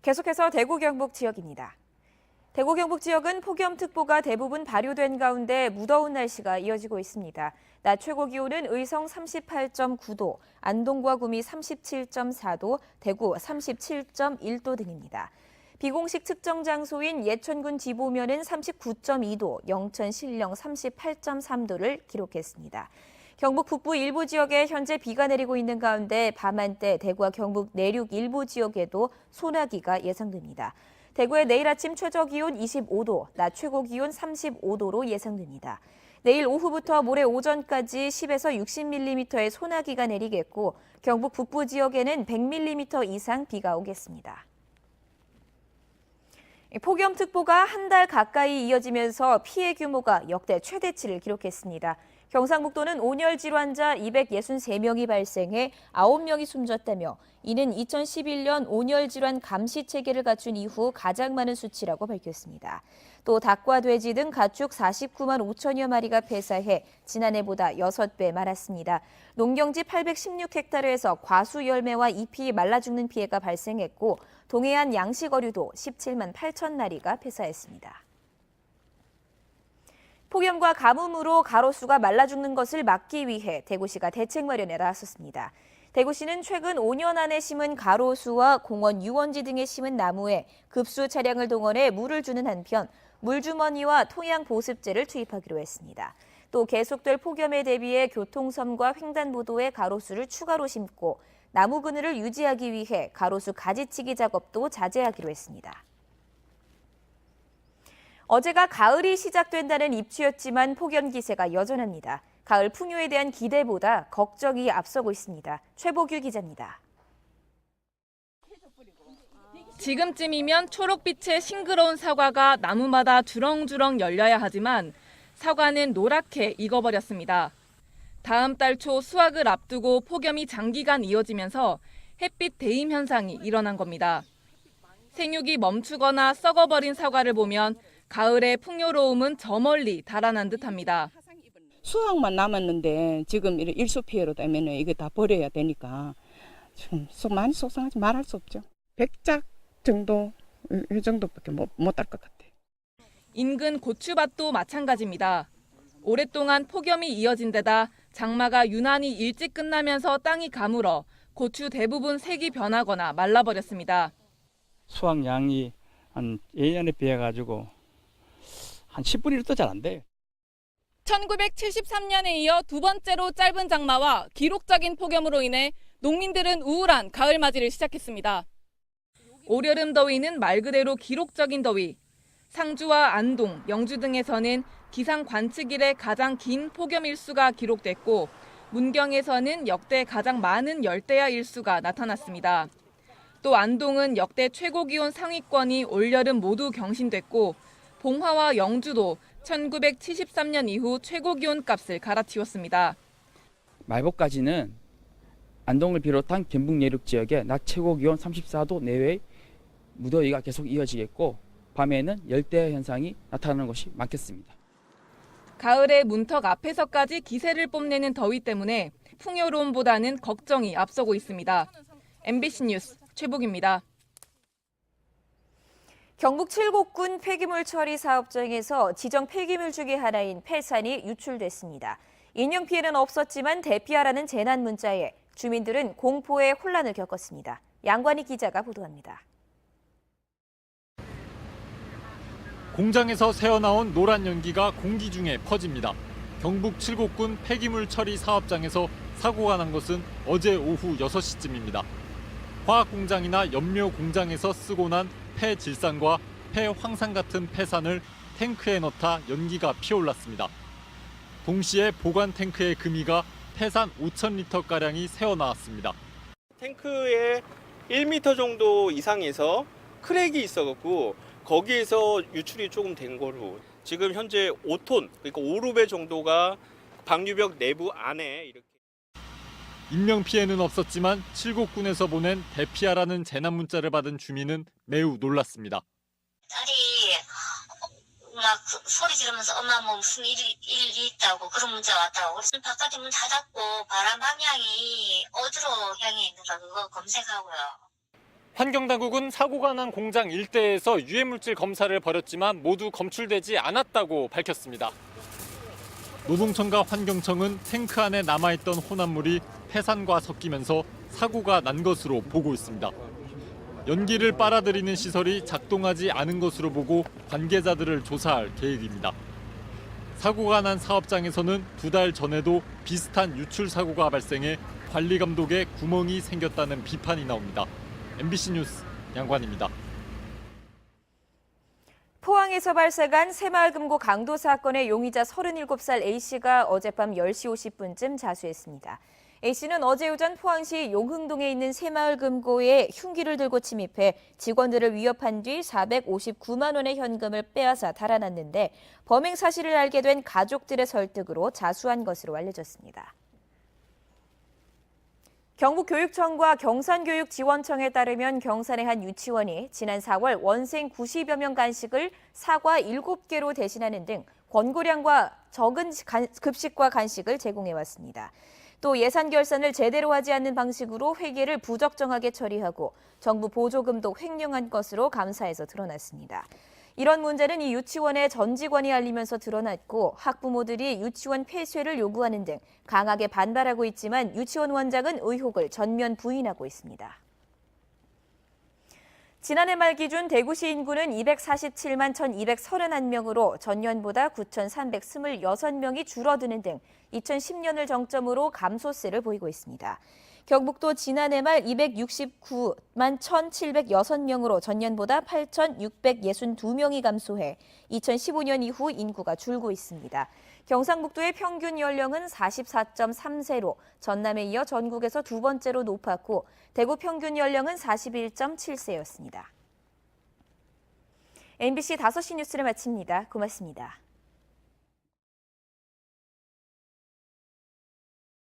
계속해서 대구 경북 지역입니다. 대구 경북 지역은 폭염특보가 대부분 발효된 가운데 무더운 날씨가 이어지고 있습니다. 낮 최고 기온은 의성 38.9도, 안동과 구미 37.4도, 대구 37.1도 등입니다. 비공식 측정 장소인 예천군 지보면은 39.2도, 영천 신령 38.3도를 기록했습니다. 경북 북부 일부 지역에 현재 비가 내리고 있는 가운데 밤한때 대구와 경북 내륙 일부 지역에도 소나기가 예상됩니다. 대구의 내일 아침 최저 기온 25도, 낮 최고 기온 35도로 예상됩니다. 내일 오후부터 모레 오전까지 10에서 60mm의 소나기가 내리겠고 경북 북부 지역에는 100mm 이상 비가 오겠습니다. 폭염특보가 한 달 가까이 이어지면서 피해 규모가 역대 최대치를 기록했습니다. 경상북도는 온열 질환자 263명이 발생해 9명이 숨졌다며 이는 2011년 온열 질환 감시 체계를 갖춘 이후 가장 많은 수치라고 밝혔습니다. 또 닭과 돼지 등 가축 49만 5천여 마리가 폐사해 지난해보다 6배 많았습니다. 농경지 816헥타르에서 과수 열매와 잎이 말라 죽는 피해가 발생했고 동해안 양식어류도 17만 8천 마리가 폐사했습니다. 폭염과 가뭄으로 가로수가 말라 죽는 것을 막기 위해 대구시가 대책 마련에 나섰습니다. 대구시는 최근 5년 안에 심은 가로수와 공원 유원지 등에 심은 나무에 급수 차량을 동원해 물을 주는 한편 물주머니와 토양 보습제를 투입하기로 했습니다. 또 계속될 폭염에 대비해 교통섬과 횡단보도에 가로수를 추가로 심고 나무 그늘을 유지하기 위해 가로수 가지치기 작업도 자제하기로 했습니다. 어제가 가을이 시작된다는 입추였지만 폭염 기세가 여전합니다. 가을 풍요에 대한 기대보다 걱정이 앞서고 있습니다. 최보규 기자입니다. 지금쯤이면 초록빛의 싱그러운 사과가 나무마다 주렁주렁 열려야 하지만 사과는 노랗게 익어버렸습니다. 다음 달 초 수확을 앞두고 폭염이 장기간 이어지면서 햇빛 대임 현상이 일어난 겁니다. 생육이 멈추거나 썩어버린 사과를 보면 가을의 풍요로움은 저 멀리 달아난 듯합니다. 수확만 남았는데 지금 이런 일수 피해로 되면 이거 다 버려야 되니까 좀 많이 속상하지 말할 수 없죠. 100짝 정도 이 정도밖에 못 딸 것 같아요. 인근 고추밭도 마찬가지입니다. 오랫동안 폭염이 이어진 데다 장마가 유난히 일찍 끝나면서 땅이 가물어 고추 대부분 색이 변하거나 말라버렸습니다. 수확량이 한 예년에 비해 가지고 한 10분의 1도 잘 안 돼요. 1973년에 이어 두 번째로 짧은 장마와 기록적인 폭염으로 인해 농민들은 우울한 가을 맞이를 시작했습니다. 올여름 더위는 말 그대로 기록적인 더위. 상주와 안동, 영주 등에서는 기상 관측 이래 가장 긴 폭염 일수가 기록됐고 문경에서는 역대 가장 많은 열대야 일수가 나타났습니다. 또 안동은 역대 최고 기온 상위권이 올여름 모두 경신됐고 봉화와 영주도 1973년 이후 최고 기온 값을 갈아치웠습니다. 말복까지는 안동을 비롯한 경북 내륙 지역에 낮 최고 기온 34도 내외의 무더위가 계속 이어지겠고 밤에는 열대야 현상이 나타나는 것이 많겠습니다. 가을의 문턱 앞에서까지 기세를 뽐내는 더위 때문에 풍요로움보다는 걱정이 앞서고 있습니다. MBC 뉴스 최복입니다. 경북 칠곡군 폐기물 처리 사업장에서 지정 폐기물 중의 하나인 폐산이 유출됐습니다. 인명 피해는 없었지만 대피하라는 재난 문자에 주민들은 공포에 혼란을 겪었습니다. 양관희 기자가 보도합니다. 공장에서 새어나온 노란 연기가 공기 중에 퍼집니다. 경북 칠곡군 폐기물 처리 사업장에서 사고가 난 것은 어제 오후 6시쯤입니다. 화학공장이나 염료 공장에서 쓰고 난 폐질산과 폐황산 같은 폐산을 탱크에 넣다 연기가 피어올랐습니다. 동시에 보관 탱크의 금이가 폐산 5,000리터가량이 새어나왔습니다. 탱크에 1m 정도 이상에서 크랙이 있어갖고 거기에서 유출이 조금 된 거로 지금 현재 5톤, 그러니까 5루베 정도가 방류벽 내부 안에 이렇게. 인명 피해는 없었지만 칠곡군에서 보낸 대피하라는 재난 문자를 받은 주민은 매우 놀랐습니다. 딸이 막 소리 지르면서 엄마 뭐 무슨 일이 있다고 그런 문자 왔다고. 그래서 바깥에 문 닫았고 바람 방향이 어디로 향해 있는가 그거 검색하고요. 환경당국은 사고가 난 공장 일대에서 유해물질 검사를 벌였지만 모두 검출되지 않았다고 밝혔습니다. 노동청과 환경청은 탱크 안에 남아있던 혼합물이 폐산과 섞이면서 사고가 난 것으로 보고 있습니다. 연기를 빨아들이는 시설이 작동하지 않은 것으로 보고 관계자들을 조사할 계획입니다. 사고가 난 사업장에서는 2달 전에도 비슷한 유출 사고가 발생해 관리 감독에 구멍이 생겼다는 비판이 나옵니다. MBC 뉴스 양관입니다. 포항에서 발생한 새마을금고 강도 사건의 용의자 37살 A씨가 어젯밤 10시 50분쯤 자수했습니다. A씨는 어제 오전 포항시 용흥동에 있는 새마을금고에 흉기를 들고 침입해 직원들을 위협한 뒤 459만 원의 현금을 빼앗아 달아났는데 범행 사실을 알게 된 가족들의 설득으로 자수한 것으로 알려졌습니다. 경북교육청과 경산교육지원청에 따르면 경산의 한 유치원이 지난 4월 원생 90여 명 간식을 사과 7개로 대신하는 등 권고량과 적은 급식과 간식을 제공해왔습니다. 또 예산 결산을 제대로 하지 않는 방식으로 회계를 부적정하게 처리하고 정부 보조금도 횡령한 것으로 감사에서 드러났습니다. 이런 문제는 이 유치원의 전 직원이 알리면서 드러났고 학부모들이 유치원 폐쇄를 요구하는 등 강하게 반발하고 있지만 유치원 원장은 의혹을 전면 부인하고 있습니다. 지난해 말 기준 대구시 인구는 247만 1,231명으로 전년보다 9,326명이 줄어드는 등 2010년을 정점으로 감소세를 보이고 있습니다. 경북도 지난해 말 269만 1,706명으로 전년보다 8,662명이 감소해 2015년 이후 인구가 줄고 있습니다. 경상북도의 평균 연령은 44.3세로 전남에 이어 전국에서 두 번째로 높았고 대구 평균 연령은 41.7세였습니다. MBC 5시 뉴스를 마칩니다. 고맙습니다.